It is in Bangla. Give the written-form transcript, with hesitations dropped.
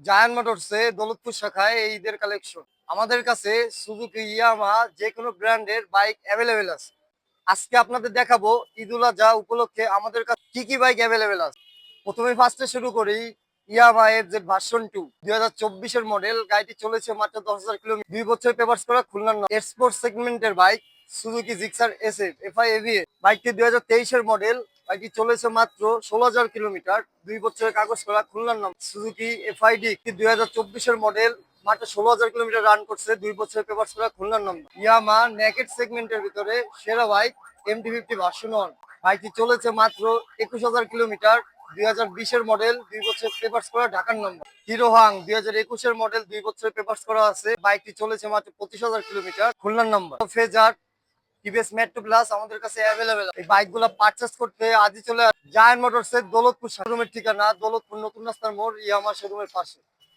জায়ান্ট মোটরসে দৌলতপুর শাখায় এই ঈদের কালেকশন। আমাদের কাছে সুজুকি, ইয়ামাহা যে কোনো ব্র্যান্ডের বাইক অ্যাভেলেবেল আছে। আজকে আপনাদের দেখাবো ঈদ উল আজহা উপলক্ষে আমাদের কাছে কি কি বাইক অ্যাভেলেবেল আছে। প্রথমে ফার্স্টে শুরু করি ইয়ামাহা এফজেড ভার্সন 2 2024-এর মডেল। গাড়িটি চলেছে মাত্র 10,000 কিলোমিটার, 2 বছর পেপারস করা, খুলনার এক্সপোর্ট সেগমেন্টের bike Suzuki Gixxer SF FI এভিএ। বাইকটি 2023-এর মডেল। বাইকটি চলেছে মাত্র 16,000 কিলোমিটার, 2 বছরের কাগজ করা, খুলনার নাম। সুজুকি এফআইডি 2024-এর মডেল, মাত্র 16,000 কিলোমিটার রান করছে, 2 বছরের পেপারস করা, খুলনার নাম্বার। ইয়ামাহা নেকেট সেগমেন্টের ভিতরে সেরা বাইক MT-50 ভার্সন 1। বাইকটি চলেছে মাত্র 21,000 কিলোমিটার, 2020-এর মডেল, 2 বছরের পেপারস করা, ঢাকার নম্বর। হিরো হাং 2021-এর মডেল, 2 বছরের পেপারস করা আছে। বাইকটি চলেছে মাত্র 25,000 কিলোমিটার, খুলনার নম্বর। ফেজার টিভিএস মেট্রো প্লাস আমাদের কাছে অ্যাভেলেবেল। এই বাইকগুলো পারচেস করতে আজই চলে জায়ান্ট মোটরসের দৌলতপুর শোরুমের ঠিকানা দৌলতপুর নতুন রাস্তার মোড়, ইয়ামাহা শোরুমের পাশে।